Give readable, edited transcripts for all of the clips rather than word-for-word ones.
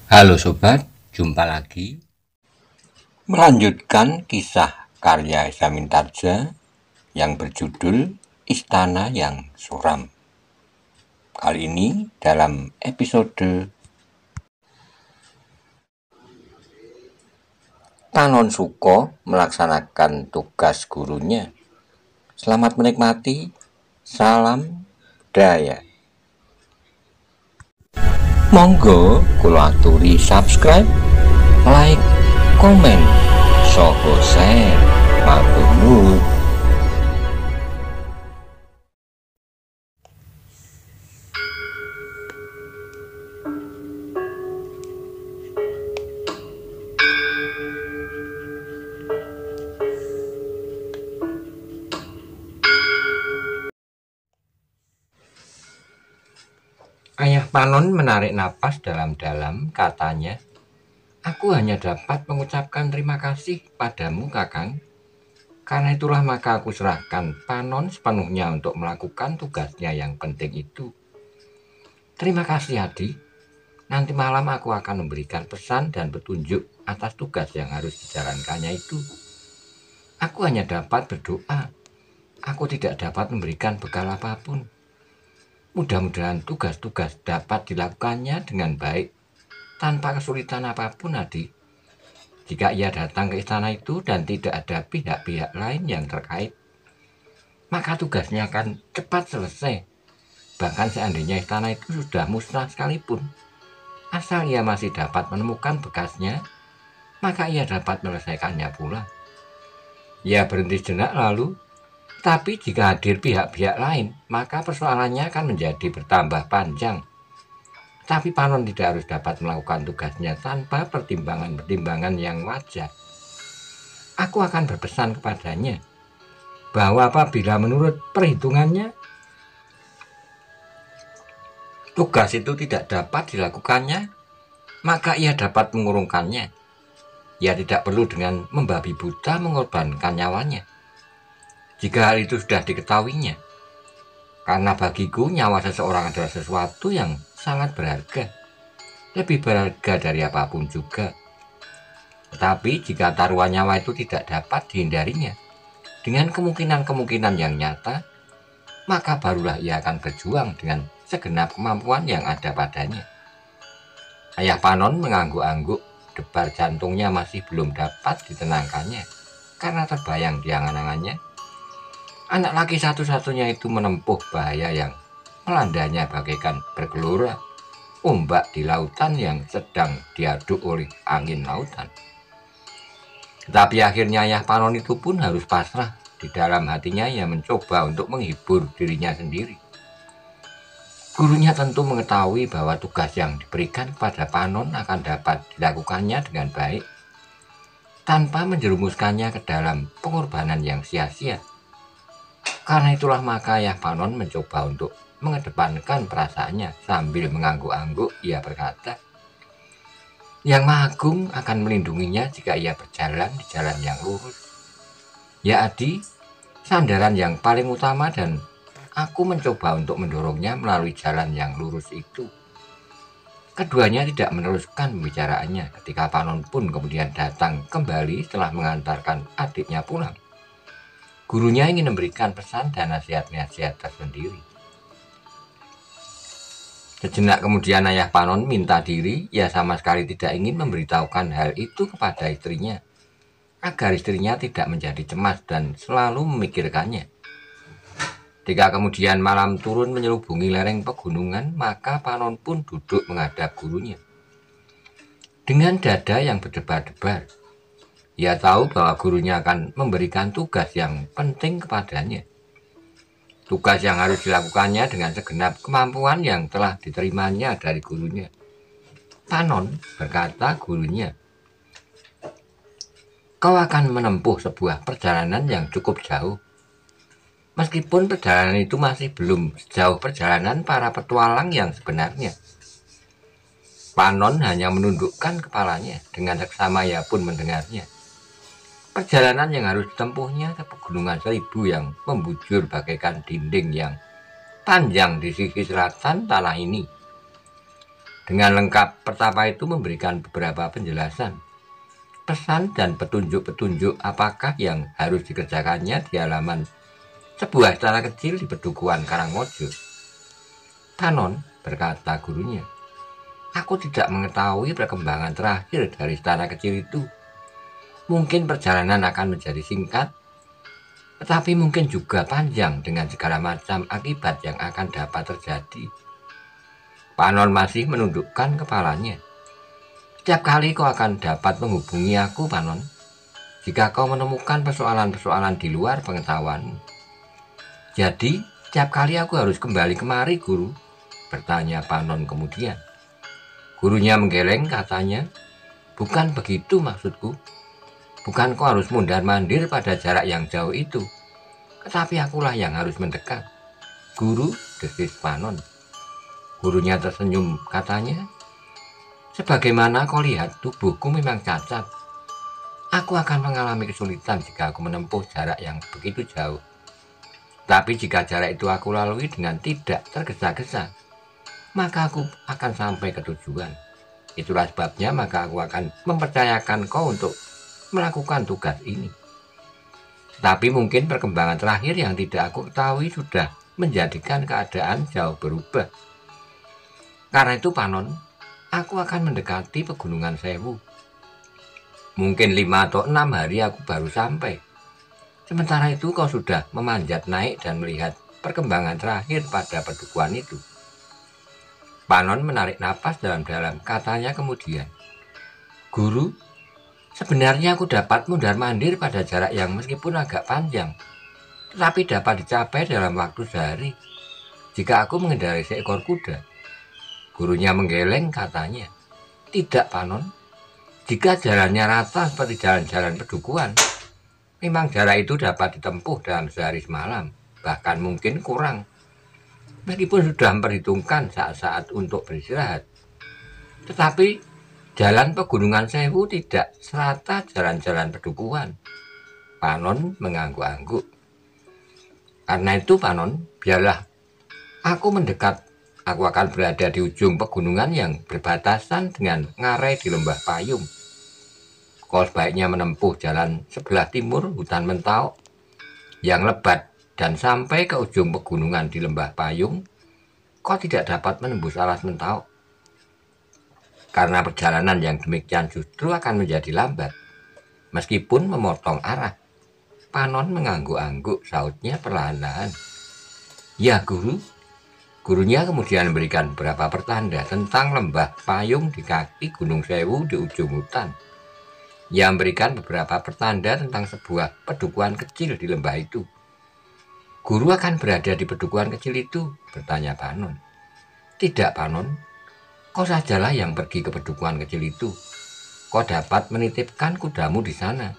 Halo sobat, jumpa lagi. Melanjutkan kisah karya Esa Mintarja yang berjudul Istana yang Suram. Kali ini dalam episode Panon Suko melaksanakan tugas gurunya. Selamat menikmati. Salam budaya. Monggo kula aturi subscribe, like, komen, saha share. Matur nuwun. Ayah Panon menarik napas dalam-dalam, katanya, "Aku hanya dapat mengucapkan terima kasih padamu, Kakang. Karena itulah maka aku serahkan Panon sepenuhnya untuk melakukan tugasnya yang penting itu. Terima kasih, Adi. Nanti malam aku akan memberikan pesan dan petunjuk atas tugas yang harus dijalankannya itu. Aku hanya dapat berdoa. Aku tidak dapat memberikan bekal apapun. Mudah-mudahan tugas-tugas dapat dilakukannya dengan baik, tanpa kesulitan apapun, Adi. Jika ia datang ke istana itu dan tidak ada pihak-pihak lain yang terkait, maka tugasnya akan cepat selesai. Bahkan seandainya istana itu sudah musnah sekalipun, asal ia masih dapat menemukan bekasnya, maka ia dapat menyelesaikannya pula." Ia berhenti sejenak lalu, "Tapi jika hadir pihak-pihak lain, maka persoalannya akan menjadi bertambah panjang. Tapi Panon tidak harus dapat melakukan tugasnya tanpa pertimbangan-pertimbangan yang wajar. Aku akan berpesan kepadanya bahwa apabila menurut perhitungannya tugas itu tidak dapat dilakukannya, maka ia dapat mengurungkannya. Ia tidak perlu dengan membabi buta mengorbankan nyawanya jika hal itu sudah diketahuinya. Karena bagiku nyawa seseorang adalah sesuatu yang sangat berharga, lebih berharga dari apapun juga. Tetapi jika taruhan nyawa itu tidak dapat dihindarinya dengan kemungkinan-kemungkinan yang nyata, maka barulah ia akan berjuang dengan segenap kemampuan yang ada padanya." Ayah Panon mengangguk-angguk. Debar jantungnya masih belum dapat ditenangkannya karena terbayang di angan-angannya anak laki satu-satunya itu menempuh bahaya yang melandanya bagaikan bergelora ombak di lautan yang sedang diaduk oleh angin lautan. Tetapi akhirnya Ayah Panon itu pun harus pasrah. Di dalam hatinya ia mencoba untuk menghibur dirinya sendiri. Gurunya tentu mengetahui bahwa tugas yang diberikan kepada Panon akan dapat dilakukannya dengan baik, tanpa menjerumuskannya ke dalam pengorbanan yang sia-sia. Karena itulah maka Ayah Panon mencoba untuk mengedepankan perasaannya. Sambil mengangguk-angguk, ia berkata, "Yang Maha Agung akan melindunginya jika ia berjalan di jalan yang lurus. Ya Adi, sandaran yang paling utama dan aku mencoba untuk mendorongnya melalui jalan yang lurus itu." Keduanya tidak meneruskan pembicaraannya ketika Panon pun kemudian datang kembali setelah mengantarkan adiknya pulang. Gurunya ingin memberikan pesan dan nasihat-nasihat tersendiri. Sejenak kemudian Ayah Panon minta diri. Ia sama sekali tidak ingin memberitahukan hal itu kepada istrinya, agar istrinya tidak menjadi cemas dan selalu memikirkannya. Ketika kemudian malam turun menyelubungi lereng pegunungan, maka Panon pun duduk menghadap gurunya. Dengan dada yang berdebar-debar, ia tahu bahwa gurunya akan memberikan tugas yang penting kepadanya. Tugas yang harus dilakukannya dengan segenap kemampuan yang telah diterimanya dari gurunya. "Panon," berkata gurunya, "kau akan menempuh sebuah perjalanan yang cukup jauh. Meskipun perjalanan itu masih belum sejauh perjalanan para petualang yang sebenarnya." Panon hanya menundukkan kepalanya. Dengan seksama ia pun mendengarnya. Perjalanan yang harus ditempuhnya ke pegunungan seribu yang membujur bagaikan dinding yang panjang di sisi selatan tanah ini. Dengan lengkap, Pertapa itu memberikan beberapa penjelasan, pesan dan petunjuk-petunjuk apakah yang harus dikerjakannya di halaman sebuah istana kecil di Pedukuhan Karangmojo. "Panon," berkata gurunya, "aku tidak mengetahui perkembangan terakhir dari istana kecil itu. Mungkin perjalanan akan menjadi singkat, tetapi mungkin juga panjang dengan segala macam akibat yang akan dapat terjadi." Panon masih menundukkan kepalanya. "Setiap kali kau akan dapat menghubungi aku, Panon, jika kau menemukan persoalan-persoalan di luar pengetahuanmu." "Jadi, setiap kali aku harus kembali kemari, Guru?" bertanya Panon kemudian. Gurunya menggeleng, katanya, "Bukan begitu maksudku. Bukan kau harus mundar-mandir pada jarak yang jauh itu, tetapi akulah yang harus mendekat." "Guru," desis Panon. Gurunya tersenyum, katanya, "Sebagaimana kau lihat, tubuhku memang cacat. Aku akan mengalami kesulitan jika aku menempuh jarak yang begitu jauh. Tapi jika jarak itu aku lalui dengan tidak tergesa-gesa, maka aku akan sampai ke tujuan. Itulah sebabnya maka aku akan mempercayakan kau untuk melakukan tugas ini. Tapi mungkin perkembangan terakhir yang tidak aku ketahui sudah menjadikan keadaan jauh berubah. Karena itu, Panon, aku akan mendekati Pegunungan Sewu. Mungkin 5 atau 6 hari aku baru sampai. Sementara itu kau sudah memanjat naik dan melihat perkembangan terakhir pada pedukuhan itu." Panon menarik napas dalam-dalam, katanya kemudian, "Guru, sebenarnya aku dapat mundar-mandir pada jarak yang meskipun agak panjang, tetapi dapat dicapai dalam waktu sehari jika aku mengendarai seekor kuda." Gurunya menggeleng, katanya, "Tidak, Panon. Jika jalannya rata seperti jalan-jalan pedukuhan, memang jarak itu dapat ditempuh dalam sehari semalam, bahkan mungkin kurang. Meskipun sudah memperhitungkan saat-saat untuk beristirahat. Tetapi jalan Pegunungan Sewu tidak serata jalan-jalan pedukuhan." Panon mengangguk-angguk. "Karena itu, Panon, biarlah aku mendekat. Aku akan berada di ujung pegunungan yang berbatasan dengan ngarai di Lembah Payung. Kau sebaiknya menempuh jalan sebelah timur hutan Mentau yang lebat dan sampai ke ujung pegunungan di Lembah Payung, kau tidak dapat menembus alas Mentau. Karena perjalanan yang demikian justru akan menjadi lambat, meskipun memotong arah." Panon mengangguk-angguk, sautnya perlahan-lahan. "Ya, Guru." Gurunya kemudian memberikan beberapa pertanda tentang Lembah Payung di kaki Gunung Sewu di ujung hutan. Ia memberikan beberapa pertanda tentang sebuah pedukuhan kecil di lembah itu. "Guru akan berada di pedukuhan kecil itu?" bertanya Panon. "Tidak, Panon. Kau sajalah yang pergi ke pedukuhan kecil itu. Kau dapat menitipkan kudamu di sana.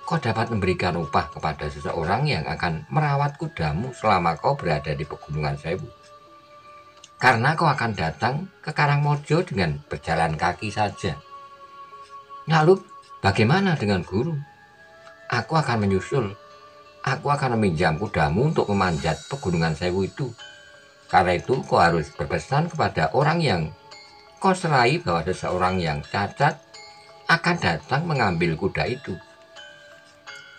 Kau dapat memberikan upah kepada seseorang yang akan merawat kudamu selama kau berada di Pegunungan Sewu. Karena kau akan datang ke Karangmojo dengan berjalan kaki saja. Lalu bagaimana dengan Guru? Aku akan menyusul. Aku akan meminjam kudamu untuk memanjat Pegunungan Sewu itu. Karena itu kau harus berpesan kepada orang yang kau serai bahwa seseorang yang cacat akan datang mengambil kuda itu."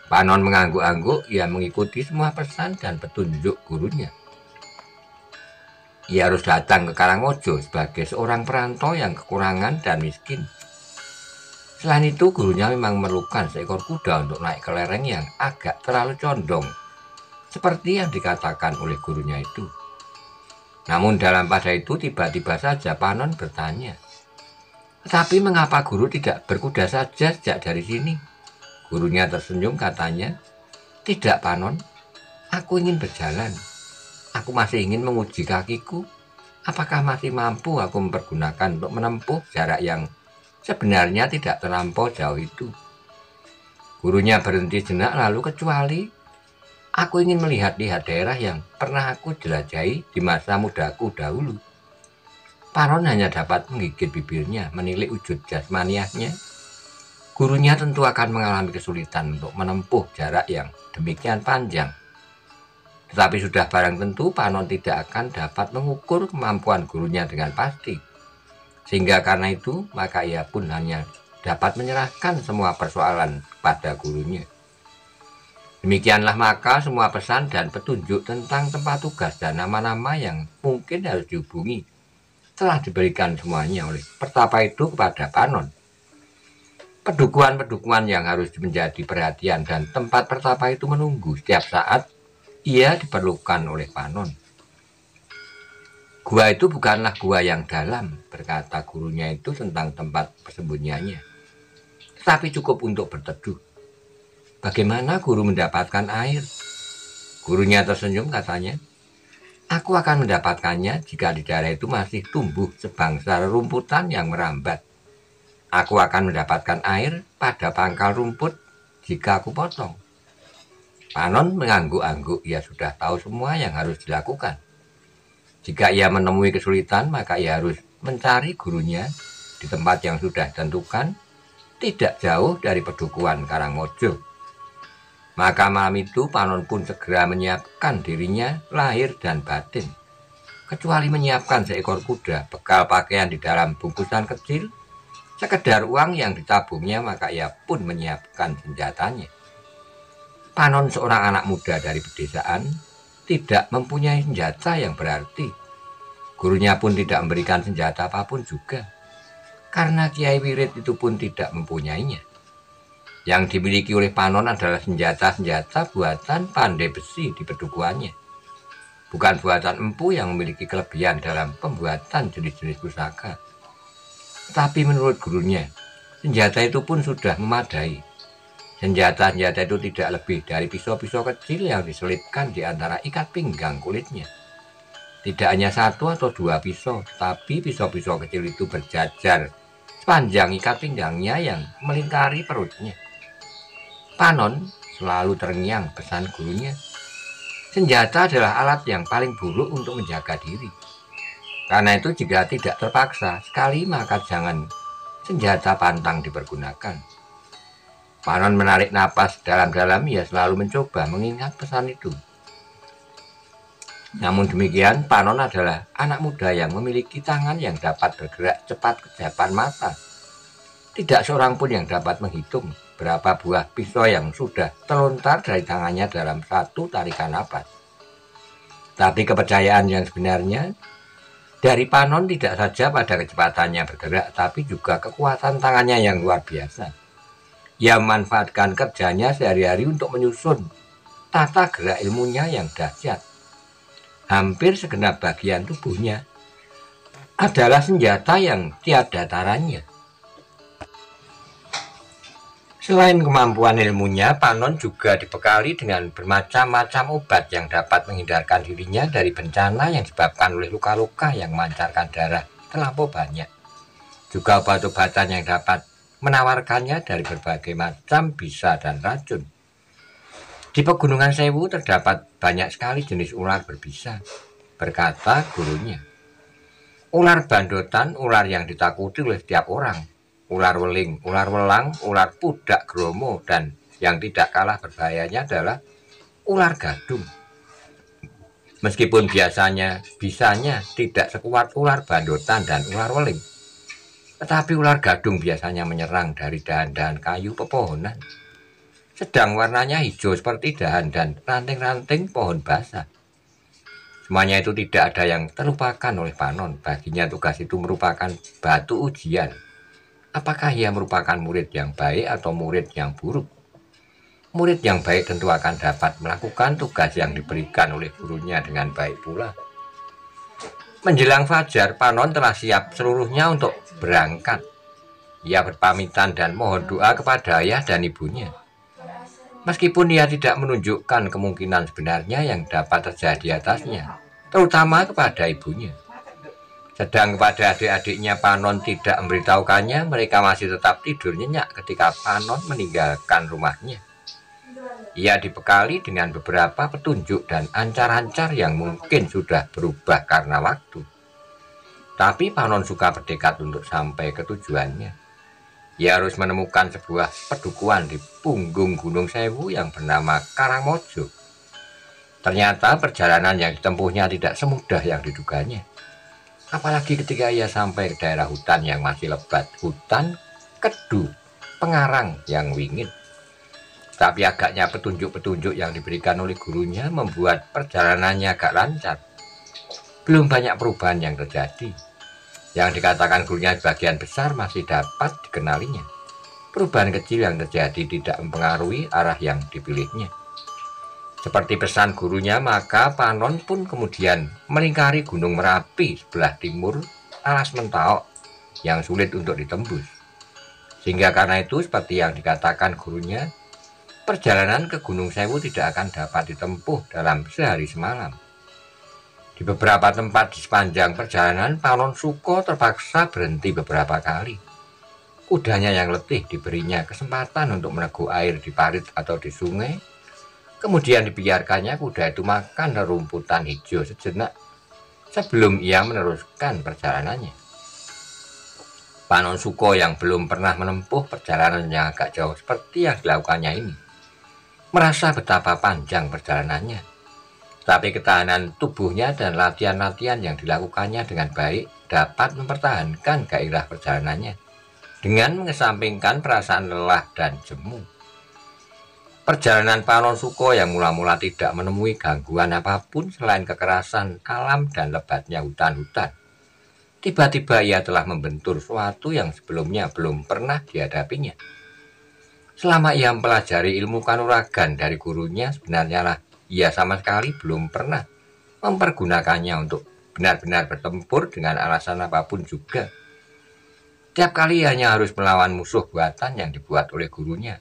Panon mengangguk-angguk. Ia mengikuti semua pesan dan petunjuk gurunya. Ia harus datang ke Karangmojo sebagai seorang perantau yang kekurangan dan miskin. Selain itu, gurunya memang memerlukan seekor kuda untuk naik ke lereng yang agak terlalu condong, seperti yang dikatakan oleh gurunya itu. Namun dalam pada itu tiba-tiba saja Panon bertanya, "Tetapi mengapa Guru tidak berkuda saja sejak dari sini?" Gurunya tersenyum, katanya, "Tidak, Panon. Aku ingin berjalan. Aku masih ingin menguji kakiku. Apakah masih mampu aku mempergunakan untuk menempuh jarak yang sebenarnya tidak terlampau jauh itu." Gurunya berhenti sejenak, lalu, "Kecuali aku ingin melihat-lihat daerah yang pernah aku jelajahi di masa mudaku dahulu." Panon hanya dapat menggigit bibirnya, menilik wujud jasmaniahnya. Gurunya tentu akan mengalami kesulitan untuk menempuh jarak yang demikian panjang. Tetapi sudah barang tentu Panon tidak akan dapat mengukur kemampuan gurunya dengan pasti. Sehingga karena itu, maka ia pun hanya dapat menyerahkan semua persoalan pada gurunya. Demikianlah maka semua pesan dan petunjuk tentang tempat tugas dan nama-nama yang mungkin harus dihubungi telah diberikan semuanya oleh Pertapa itu kepada Panon. Pedukuhan-pedukuhan yang harus menjadi perhatian dan tempat Pertapa itu menunggu setiap saat ia diperlukan oleh Panon. Gua itu bukanlah gua yang dalam, berkata gurunya itu tentang tempat persembunyiannya, tetapi cukup untuk berteduh. Bagaimana guru mendapatkan air? Gurunya tersenyum, katanya, aku akan mendapatkannya jika di daerah itu masih tumbuh sebangsa rerumputan yang merambat. Aku akan mendapatkan air pada pangkal rumput jika aku potong. Panon mengangguk-angguk, ia sudah tahu semua yang harus dilakukan. Jika ia menemui kesulitan, maka ia harus mencari gurunya di tempat yang sudah ditentukan, tidak jauh dari pedukuhan Karangmojo. Maka malam itu Panon pun segera menyiapkan dirinya lahir dan batin. Kecuali menyiapkan seekor kuda, bekal pakaian di dalam bungkusan kecil, sekedar uang yang ditabungnya, maka ia pun menyiapkan senjatanya. Panon seorang anak muda dari pedesaan, tidak mempunyai senjata yang berarti. Gurunya pun tidak memberikan senjata apapun juga, karena Kiai Wirid itu pun tidak mempunyainya. Yang dimiliki oleh Panon adalah senjata-senjata buatan pandai besi di pedukuhannya. Bukan buatan empu yang memiliki kelebihan dalam pembuatan jenis-jenis pusaka. Tapi menurut gurunya, senjata itu pun sudah memadai. Senjata-senjata itu tidak lebih dari pisau-pisau kecil yang diselipkan di antara ikat pinggang kulitnya. Tidak hanya satu atau dua pisau, tapi pisau-pisau kecil itu berjajar sepanjang ikat pinggangnya yang melingkari perutnya. Panon selalu terngiang pesan gurunya. Senjata adalah alat yang paling buruk untuk menjaga diri. Karena itu jika tidak terpaksa sekali, maka jangan senjata pantang dipergunakan. Panon menarik napas dalam-dalam, ia selalu mencoba mengingat pesan itu. Namun demikian, Panon adalah anak muda yang memiliki tangan yang dapat bergerak cepat ke depan mata. Tidak seorang pun yang dapat menghitung berapa buah pisau yang sudah terlontar dari tangannya dalam satu tarikan napas. Tapi kepercayaan yang sebenarnya dari Panon tidak saja pada kecepatannya bergerak, tapi juga kekuatan tangannya yang luar biasa. Ia memanfaatkan kerjanya sehari-hari untuk menyusun tata gerak ilmunya yang dahsyat. Hampir segenap bagian tubuhnya adalah senjata yang tiada taranya. Selain kemampuan ilmunya, Panon juga dibekali dengan bermacam-macam obat yang dapat menghindarkan dirinya dari bencana yang disebabkan oleh luka-luka yang memancarkan darah terlampau banyak. Juga obat-obatan yang dapat menawarkannya dari berbagai macam bisa dan racun. Di Pegunungan Sewu terdapat banyak sekali jenis ular berbisa, berkata gurunya. Ular bandotan, ular yang ditakuti oleh setiap orang. Ular weling, ular welang, ular pudak gromo, dan yang tidak kalah berbahayanya adalah ular gadung. Meskipun bisanya tidak sekuat ular bandotan dan ular weling, tetapi ular gadung biasanya menyerang dari dahan-dahan kayu pepohonan. Sedang warnanya hijau seperti dahan dan ranting-ranting pohon basah. Semuanya itu tidak ada yang terlupakan oleh Panon. Baginya tugas itu merupakan batu ujian. Apakah ia merupakan murid yang baik atau murid yang buruk? Murid yang baik tentu akan dapat melakukan tugas yang diberikan oleh gurunya dengan baik pula. Menjelang fajar, Panon telah siap seluruhnya untuk berangkat. Ia berpamitan dan mohon doa kepada ayah dan ibunya. Meskipun ia tidak menunjukkan kemungkinan sebenarnya yang dapat terjadi atasnya, terutama kepada ibunya. Sedang kepada adik-adiknya Panon tidak memberitahukannya, mereka masih tetap tidur nyenyak ketika Panon meninggalkan rumahnya. Ia dibekali dengan beberapa petunjuk dan ancar-ancar yang mungkin sudah berubah karena waktu. Tapi Panon suka bertekad untuk sampai ke tujuannya. Ia harus menemukan sebuah pedukuhan di punggung Gunung Sewu yang bernama Karangmojo. Ternyata perjalanan yang ditempuhnya tidak semudah yang diduganya. Apalagi ketika ia sampai ke daerah hutan yang masih lebat, hutan kedu, pengarang yang wingit. Tapi agaknya petunjuk-petunjuk yang diberikan oleh gurunya membuat perjalanannya agak lancar. Belum banyak perubahan yang terjadi. Yang dikatakan gurunya sebagian besar masih dapat dikenalinya. Perubahan kecil yang terjadi tidak mempengaruhi arah yang dipilihnya. Seperti pesan gurunya, maka Panon pun kemudian melingkari Gunung Merapi sebelah timur alas Mentaok yang sulit untuk ditembus. Sehingga karena itu, seperti yang dikatakan gurunya, perjalanan ke Gunung Sewu tidak akan dapat ditempuh dalam sehari semalam. Di beberapa tempat di sepanjang perjalanan, Panon Suko terpaksa berhenti beberapa kali. Kudanya yang letih diberinya kesempatan untuk meneguh air di parit atau di sungai. Kemudian dibiarkannya kuda itu makan rumputan hijau sejenak sebelum ia meneruskan perjalanannya. Panon Suko yang belum pernah menempuh perjalanan yang agak jauh seperti yang dilakukannya ini, merasa betapa panjang perjalanannya. Tapi ketahanan tubuhnya dan latihan-latihan yang dilakukannya dengan baik dapat mempertahankan gairah perjalanannya dengan mengesampingkan perasaan lelah dan jemu. Perjalanan Panon Suko yang mula-mula tidak menemui gangguan apapun selain kekerasan alam dan lebatnya hutan-hutan. Tiba-tiba ia telah membentur sesuatu yang sebelumnya belum pernah dihadapinya. Selama ia mempelajari ilmu kanuragan dari gurunya, sebenarnya lah ia sama sekali belum pernah mempergunakannya untuk benar-benar bertempur dengan alasan apapun juga. Tiap kali hanya harus melawan musuh buatan yang dibuat oleh gurunya.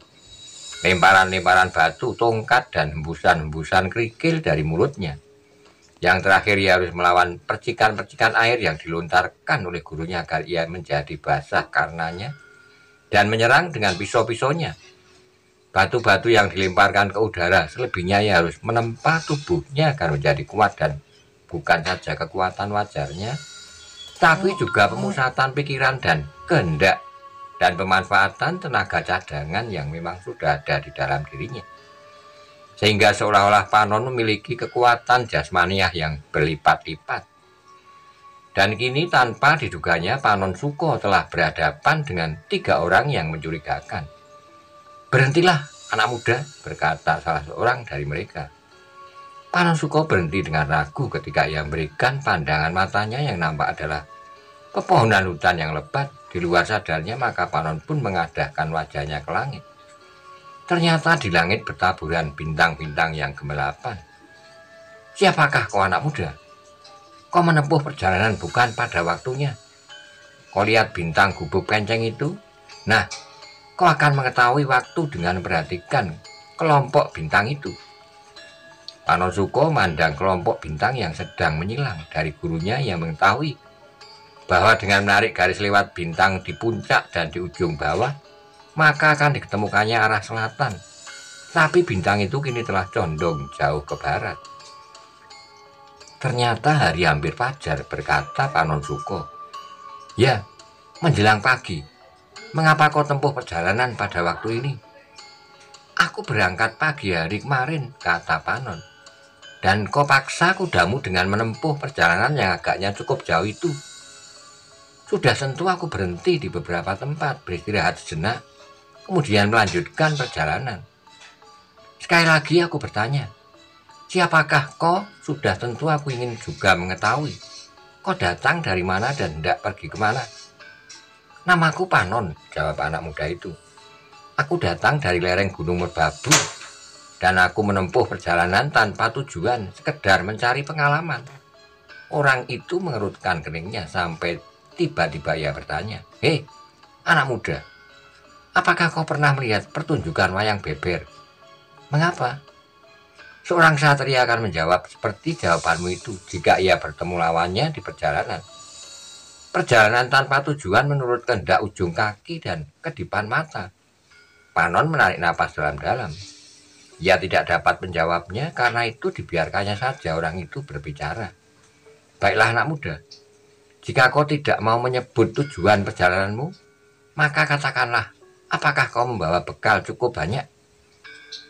Lemparan-lemparan batu, tongkat, dan hembusan-hembusan kerikil dari mulutnya. Yang terakhir ia harus melawan percikan-percikan air yang dilontarkan oleh gurunya agar ia menjadi basah karenanya dan menyerang dengan pisau-pisaunya. Batu-batu yang dilemparkan ke udara, selebihnya ia harus menempa tubuhnya agar menjadi kuat dan bukan saja kekuatan wajarnya, tapi juga pemusatan pikiran dan kehendak dan pemanfaatan tenaga cadangan yang memang sudah ada di dalam dirinya. Sehingga seolah-olah Panon memiliki kekuatan jasmaniah yang berlipat-lipat. Dan kini tanpa diduganya Panon Suko telah berhadapan dengan 3 orang yang mencurigakan. "Berhentilah, anak muda," berkata salah seorang dari mereka. Panon Suko berhenti dengan ragu ketika ia memberikan pandangan matanya yang nampak adalah pepohonan hutan yang lebat. Di luar sadarnya, maka Panon pun mengadahkan wajahnya ke langit. Ternyata di langit bertaburan bintang-bintang yang gemelapan. "Siapakah kau, anak muda? Kau menempuh perjalanan bukan pada waktunya. Kau lihat bintang gubuk kenceng itu? Nah, kau akan mengetahui waktu dengan memperhatikan kelompok bintang itu." Panon Suko memandang kelompok bintang yang sedang menyilang dari gurunya yang mengetahui bahwa dengan menarik garis lewat bintang di puncak dan di ujung bawah, maka akan diketemukannya arah selatan. Tapi bintang itu kini telah condong jauh ke barat. "Ternyata hari hampir fajar," berkata Panon Suko. "Ya, menjelang pagi. Mengapa kau tempuh perjalanan pada waktu ini?" "Aku berangkat pagi hari kemarin," kata Panon. "Dan kau paksa kudamu dengan menempuh perjalanan yang agaknya cukup jauh itu. Sudah tentu aku berhenti di beberapa tempat, beristirahat sejenak, kemudian melanjutkan perjalanan. Sekali lagi aku bertanya, siapakah kau? Sudah tentu aku ingin juga mengetahui. Kau datang dari mana dan hendak pergi kemana?" "Namaku Panon," jawab anak muda itu. "Aku datang dari lereng Gunung Merbabu, dan aku menempuh perjalanan tanpa tujuan, sekedar mencari pengalaman." Orang itu mengerutkan keningnya sampai tiba-tiba ia bertanya, "Hei, anak muda, apakah kau pernah melihat pertunjukan wayang beber?" "Mengapa?" Seorang satria akan menjawab seperti jawabanmu itu jika ia bertemu lawannya di perjalanan. Perjalanan tanpa tujuan menurut kehendak ujung kaki dan kedipan mata. Panon menarik napas dalam-dalam. Ia tidak dapat menjawabnya, karena itu dibiarkannya saja orang itu berbicara. "Baiklah anak muda, jika kau tidak mau menyebut tujuan perjalananmu, maka katakanlah, apakah kau membawa bekal cukup banyak?"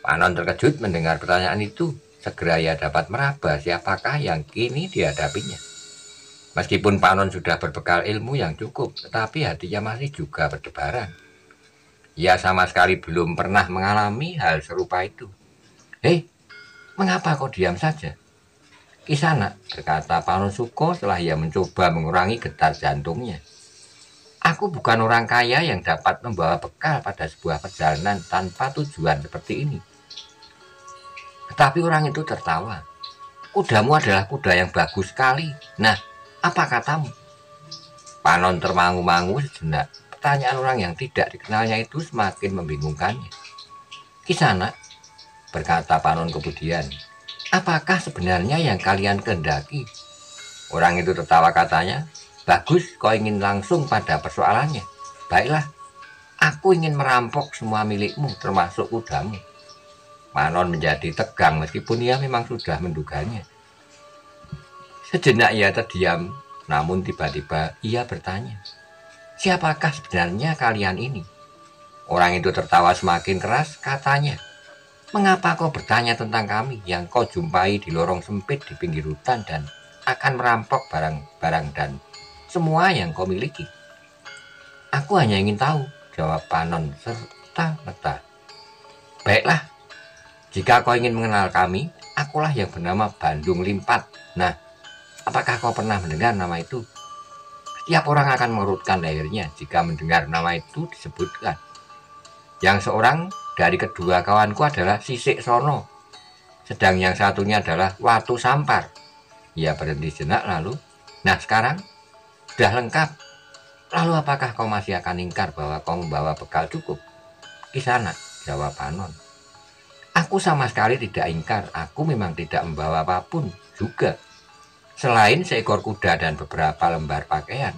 Panon terkejut mendengar pertanyaan itu. Segera ia dapat meraba siapakah yang kini dihadapinya. Meskipun Panon sudah berbekal ilmu yang cukup, tetapi hatinya masih juga berdebaran. Ia sama sekali belum pernah mengalami hal serupa itu. "Hei, mengapa kau diam saja?" "Kisana," berkata Panon Suko setelah ia mencoba mengurangi getar jantungnya. "Aku bukan orang kaya yang dapat membawa bekal pada sebuah perjalanan tanpa tujuan seperti ini." Tetapi orang itu tertawa. "Kudamu adalah kuda yang bagus sekali. Nah, apa katamu?" Panon termangu-mangu sejenak. Pertanyaan orang yang tidak dikenalnya itu semakin membingungkannya. "Kisana," berkata Panon kemudian, "apakah sebenarnya yang kalian kehendaki?" Orang itu tertawa, katanya, "Bagus, kau ingin langsung pada persoalannya. Baiklah, aku ingin merampok semua milikmu termasuk kudamu." Panon menjadi tegang meskipun ia memang sudah menduganya. Sejenak ia terdiam, namun tiba-tiba ia bertanya, "Siapakah sebenarnya kalian ini?" Orang itu tertawa semakin keras, katanya, "Mengapa kau bertanya tentang kami yang kau jumpai di lorong sempit di pinggir hutan dan akan merampok barang-barang dan semua yang kau miliki?" "Aku hanya ingin tahu," jawab Panon serta-merta. "Baiklah, jika kau ingin mengenal kami, akulah yang bernama Bandung Limpat. Nah, apakah kau pernah mendengar nama itu?" Setiap orang akan mengerutkan lehernya jika mendengar nama itu disebutkan. Yang seorang dari kedua kawanku adalah Sisik Sono, sedang yang satunya adalah Watu Sampar. Ia berhenti sejenak lalu, "Nah sekarang, sudah lengkap. Lalu apakah kau masih akan ingkar bahwa kau membawa bekal cukup?" "Kisana," jawab Panon, "aku sama sekali tidak ingkar. Aku memang tidak membawa apapun juga, selain seekor kuda dan beberapa lembar pakaian."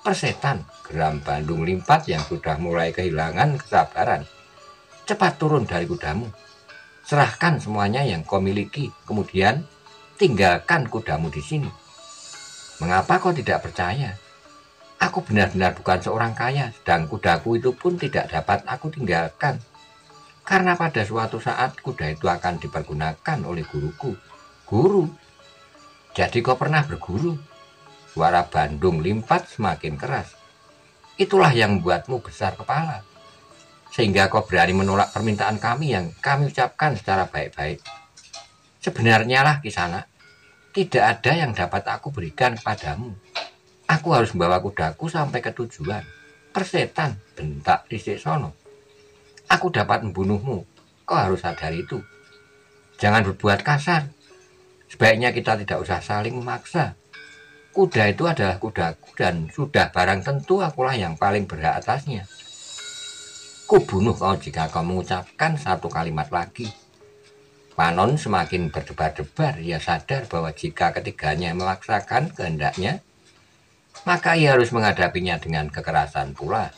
"Persetan," geram Bandung Limpat yang sudah mulai kehilangan kesabaran. "Cepat turun dari kudamu. Serahkan semuanya yang kau miliki, kemudian tinggalkan kudamu di sini." "Mengapa kau tidak percaya? Aku benar-benar bukan seorang kaya, sedang kudaku itu pun tidak dapat aku tinggalkan. Karena pada suatu saat kuda itu akan dipergunakan oleh guruku." "Guru? Jadi kau pernah berguru?" Suara Bandung Limpat semakin keras. "Itulah yang membuatmu besar kepala, sehingga kau berani menolak permintaan kami yang kami ucapkan secara baik-baik. Sebenarnya lah Kisana, tidak ada yang dapat aku berikan kepadamu. Aku harus membawa kudaku sampai ke tujuan." "Persetan," bentak Sisik Sono, "aku dapat membunuhmu. Kau harus sadar itu. Jangan berbuat kasar. Sebaiknya kita tidak usah saling memaksa. Kuda itu adalah kudaku dan sudah barang tentu akulah yang paling berhak atasnya. Kubunuh kau jika kau mengucapkan satu kalimat lagi." Panon semakin berdebar-debar. Ia sadar bahwa jika ketiganya memaksakan kehendaknya, maka ia harus menghadapinya dengan kekerasan pula.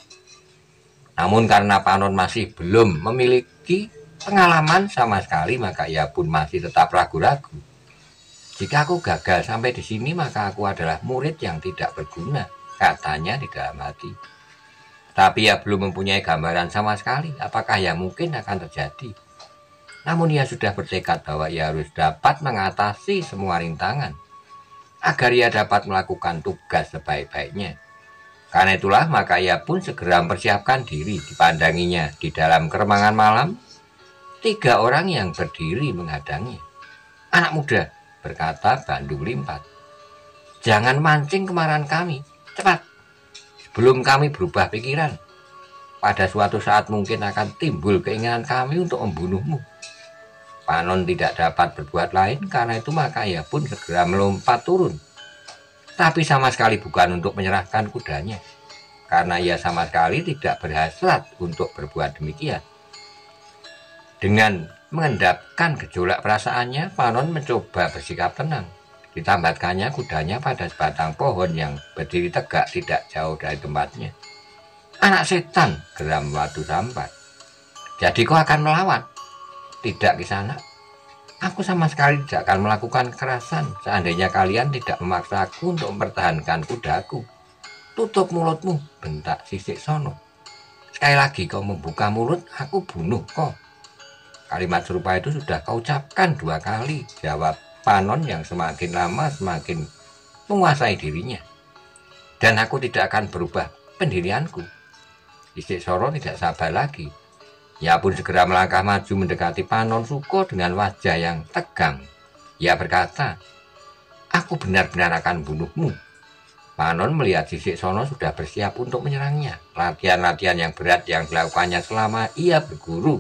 Namun karena Panon masih belum memiliki pengalaman sama sekali, maka ia pun masih tetap ragu-ragu. "Jika aku gagal sampai di sini, maka aku adalah murid yang tidak berguna," katanya di dalam hati. Tapi ia belum mempunyai gambaran sama sekali apakah yang mungkin akan terjadi. Namun ia sudah bertekad bahwa ia harus dapat mengatasi semua rintangan agar ia dapat melakukan tugas sebaik-baiknya. Karena itulah maka ia pun segera mempersiapkan diri. Dipandanginya di dalam keremangan malam 3 orang yang berdiri menghadangnya. "Anak muda," berkata Bandung Limpat, "jangan mancing kemarahan kami. Cepat, sebelum kami berubah pikiran. Pada suatu saat mungkin akan timbul keinginan kami untuk membunuhmu." Panon tidak dapat berbuat lain, karena itu maka ia pun segera melompat turun. Tapi sama sekali bukan untuk menyerahkan kudanya, karena ia sama sekali tidak berhasrat untuk berbuat demikian. Dengan mengendapkan gejolak perasaannya, Panon mencoba bersikap tenang. Ditambatkannya kudanya pada sebatang pohon yang berdiri tegak tidak jauh dari tempatnya. "Anak setan," geram Watu Sampar, "jadi kau akan melawan?" "Tidak Kisana, aku sama sekali tidak akan melakukan kekerasan seandainya kalian tidak memaksa aku untuk mempertahankan kudaku." "Tutup mulutmu," bentak Sisik Sono. "Sekali lagi kau membuka mulut, aku bunuh kau." "Kalimat serupa itu sudah kau ucapkan 2 kali," jawab Panon yang semakin lama semakin menguasai dirinya. Dan aku tidak akan berubah pendirianku. Sisik Sono tidak sabar lagi. Ia pun segera melangkah maju mendekati Panon Suko dengan wajah yang tegang. Ia berkata, "Aku benar-benar akan bunuhmu." Panon melihat Sisik Sono sudah bersiap untuk menyerangnya. Latihan-latihan yang berat yang dilakukannya selama ia berguru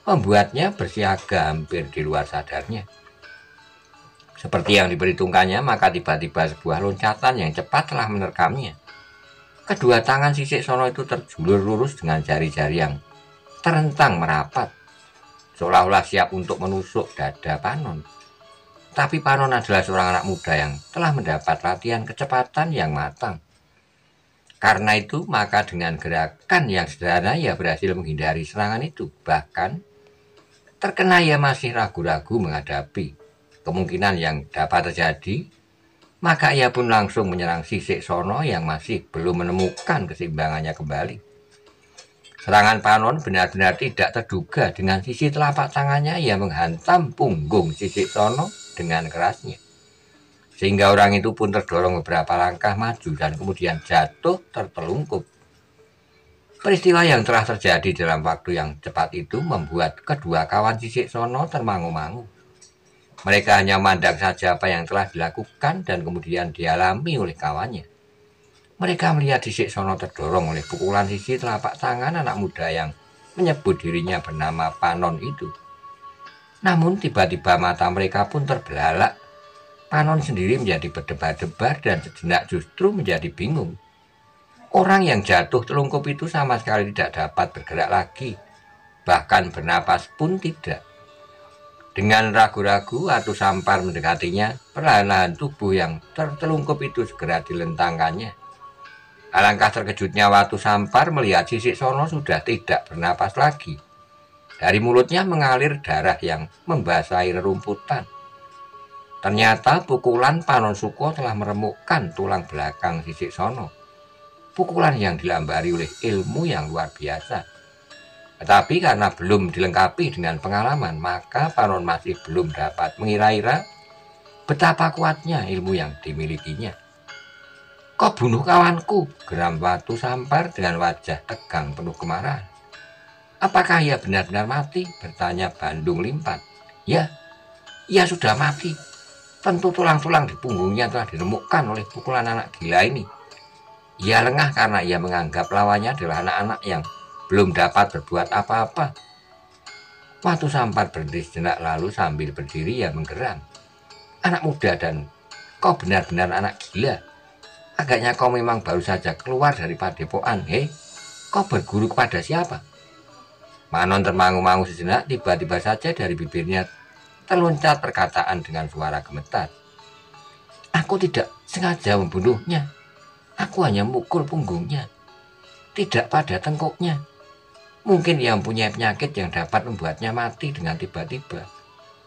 membuatnya bersiaga hampir di luar sadarnya. Seperti yang diperhitungkannya, maka tiba-tiba sebuah loncatan yang cepat telah menerkamnya. Kedua tangan Sisik Sono itu terjulur lurus dengan jari-jari yang terentang merapat, seolah-olah siap untuk menusuk dada Panon. Tapi Panon adalah seorang anak muda yang telah mendapat latihan kecepatan yang matang. Karena itu, maka dengan gerakan yang sederhana ia berhasil menghindari serangan itu. Bahkan, terkena ia masih ragu-ragu menghadapi kemungkinan yang dapat terjadi, maka ia pun langsung menyerang Sisik Sono yang masih belum menemukan keseimbangannya kembali. Serangan Panon benar-benar tidak terduga. Dengan sisi telapak tangannya ia menghantam punggung Sisik Sono dengan kerasnya, sehingga orang itu pun terdorong beberapa langkah maju dan kemudian jatuh tertelungkup. Peristiwa yang telah terjadi dalam waktu yang cepat itu membuat kedua kawan Sisik Sono termangu-mangu. Mereka hanya memandang saja apa yang telah dilakukan dan kemudian dialami oleh kawannya. Mereka melihat Sisik Sono terdorong oleh pukulan sisi telapak tangan anak muda yang menyebut dirinya bernama Panon itu. Namun tiba-tiba mata mereka pun terbelalak. Panon sendiri menjadi berdebar-debar dan sejenak justru menjadi bingung. Orang yang jatuh telungkup itu sama sekali tidak dapat bergerak lagi, bahkan bernapas pun tidak. Dengan ragu-ragu, Watu Sampar mendekatinya. Perlahan-lahan tubuh yang tertelungkup itu segera dilentangkannya. Alangkah terkejutnya Watu Sampar melihat Sisik Sono sudah tidak bernapas lagi. Dari mulutnya mengalir darah yang membasahi rerumputan. Ternyata pukulan Panon Suko telah meremukkan tulang belakang Sisik Sono. Pukulan yang dilambari oleh ilmu yang luar biasa. Tetapi karena belum dilengkapi dengan pengalaman, maka Panon masih belum dapat mengira-ira betapa kuatnya ilmu yang dimilikinya. "Kau bunuh kawanku," geram Watu Sampar dengan wajah tegang penuh kemarahan. "Apakah ia benar-benar mati?" bertanya Bandung Limpat. "Ya, ia sudah mati. Tentu tulang-tulang di punggungnya telah diremukkan oleh pukulan anak gila ini. Ia lengah karena ia menganggap lawannya adalah anak-anak yang belum dapat berbuat apa-apa." Watu Sampar berhenti sejenak lalu sambil berdiri ia menggeram. "Anak muda dan kau benar-benar anak gila. Agaknya kau memang baru saja keluar dari padepokan. Kau berguru kepada siapa?" Panon termangu-mangu sejenak, tiba-tiba saja dari bibirnya terloncat perkataan dengan suara gemetar. "Aku tidak sengaja membunuhnya. Aku hanya memukul punggungnya, tidak pada tengkuknya. Mungkin ia mempunyai penyakit yang dapat membuatnya mati dengan tiba-tiba."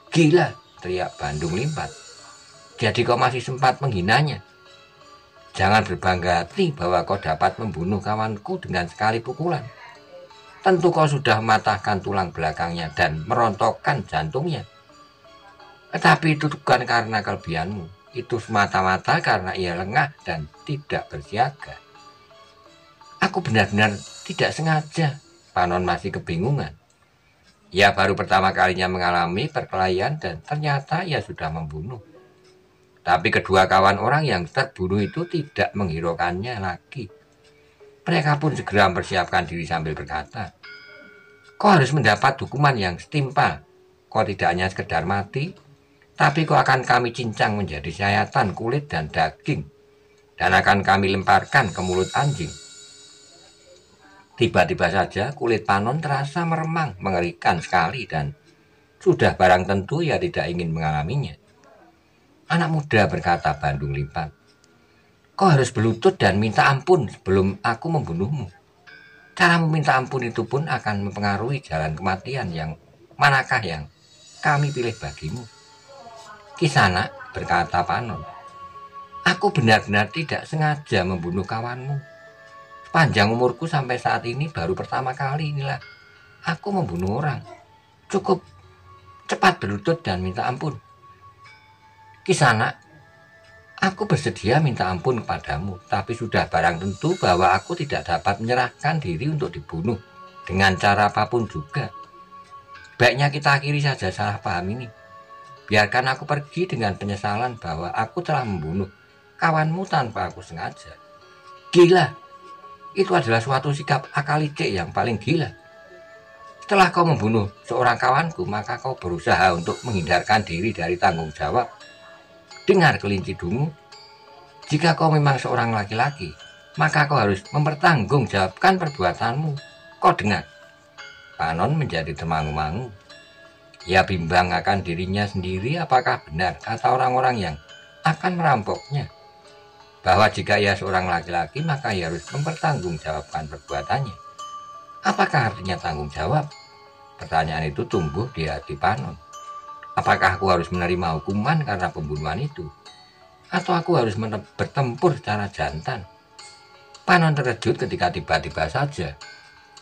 "Gila!" teriak Bandung Limpat. "Jadi kau masih sempat menghinanya? Jangan berbangga hati bahwa kau dapat membunuh kawanku dengan sekali pukulan. Tentu kau sudah mematahkan tulang belakangnya dan merontokkan jantungnya. Tetapi itu bukan karena kelebihanmu. Itu semata-mata karena ia lengah dan tidak bersiaga." "Aku benar-benar tidak sengaja." Panon masih kebingungan. Ia baru pertama kalinya mengalami perkelahian dan ternyata ia sudah membunuh. Tapi kedua kawan orang yang terbunuh itu tidak menghiraukannya lagi. Mereka pun segera mempersiapkan diri sambil berkata, "Kau harus mendapat hukuman yang setimpal. Kau tidak hanya sekedar mati, tapi kau akan kami cincang menjadi sayatan kulit dan daging, dan akan kami lemparkan ke mulut anjing." Tiba-tiba saja kulit Panon terasa meremang, mengerikan sekali, dan sudah barang tentu ia tidak ingin mengalaminya. "Anak muda," berkata Bandung Limpat, "kau harus berlutut dan minta ampun sebelum aku membunuhmu. Cara meminta ampun itu pun akan mempengaruhi jalan kematian yang manakah yang kami pilih bagimu." "Kisanak," berkata Panon, "aku benar-benar tidak sengaja membunuh kawanmu. Sepanjang umurku sampai saat ini baru pertama kali inilah aku membunuh orang. Cukup cepat berlutut dan minta ampun." "Kisanak, Aku bersedia minta ampun kepadamu, tapi sudah barang tentu bahwa aku tidak dapat menyerahkan diri untuk dibunuh dengan cara apapun juga. Baiknya kita akhiri saja salah paham ini. Biarkan aku pergi dengan penyesalan bahwa aku telah membunuh kawanmu tanpa aku sengaja. Gila, itu adalah suatu sikap akal licik yang paling gila. Setelah kau membunuh seorang kawanku, maka kau berusaha untuk menghindarkan diri dari tanggung jawab. Dengar kelinci dungu, jika kau memang seorang laki-laki, maka kau harus mempertanggungjawabkan perbuatanmu. Kau dengar? Panon menjadi termangu-mangu. Ia bimbang akan dirinya sendiri apakah benar kata orang-orang yang akan merampoknya, bahwa jika ia seorang laki-laki maka ia harus mempertanggungjawabkan perbuatannya. Apakah artinya tanggung jawab? Pertanyaan itu tumbuh di hati Panon. Apakah aku harus menerima hukuman karena pembunuhan itu? Atau aku harus bertempur secara jantan? Panon terkejut ketika tiba-tiba saja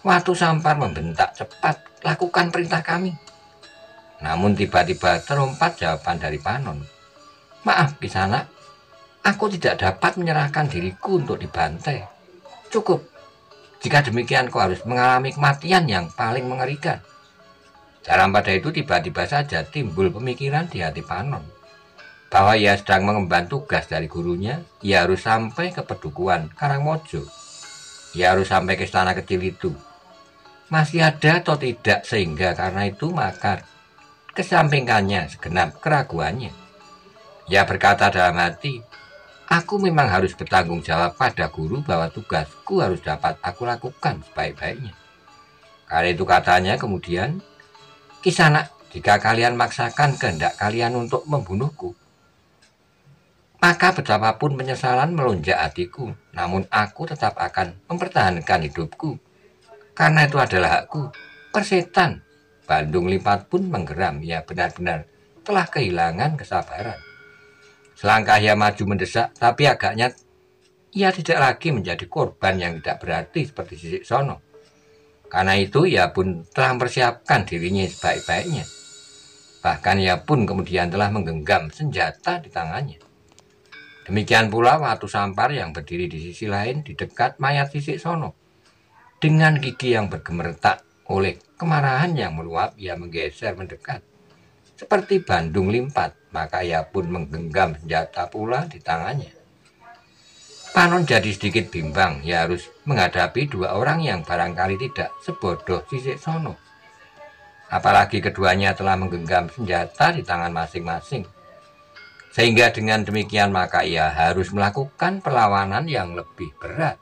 Watu Sampar membentak cepat, lakukan perintah kami. Namun tiba-tiba terlompat jawaban dari Panon. Maaf Kisanak, aku tidak dapat menyerahkan diriku untuk dibantai. Cukup, jika demikian kau harus mengalami kematian yang paling mengerikan. Dalam pada itu tiba-tiba saja timbul pemikiran di hati Panon, bahwa ia sedang mengemban tugas dari gurunya. Ia harus sampai ke pedukuhan Karangmojo. Ia harus sampai ke istana kecil itu. Masih ada atau tidak, sehingga karena itu maka kesampingkannya segenap keraguannya. Ia berkata dalam hati, aku memang harus bertanggung jawab pada guru bahwa tugasku harus dapat aku lakukan sebaik-baiknya. Karena itu katanya kemudian, Kisanak, jika kalian maksakan kehendak kalian untuk membunuhku, maka betapapun penyesalan melonjak hatiku, namun aku tetap akan mempertahankan hidupku. Karena itu adalah hakku. Persetan. Bandung Limpat pun menggeram. Ia benar-benar telah kehilangan kesabaran. Selangkah ia maju mendesak, tapi agaknya ia tidak lagi menjadi korban yang tidak berarti seperti Sisik Sono. Karena itu ia pun telah mempersiapkan dirinya sebaik-baiknya. Bahkan ia pun kemudian telah menggenggam senjata di tangannya. Demikian pula Watu Sampar yang berdiri di sisi lain di dekat mayat Sisik Sono. Dengan gigi yang bergemeretak oleh kemarahan yang meluap, ia menggeser mendekat. Seperti Bandung Limpat, maka ia pun menggenggam senjata pula di tangannya. Panon jadi sedikit bimbang, ia harus menghadapi dua orang yang barangkali tidak sebodoh Sisik Sono. Apalagi keduanya telah menggenggam senjata di tangan masing-masing. Sehingga dengan demikian maka ia harus melakukan perlawanan yang lebih berat.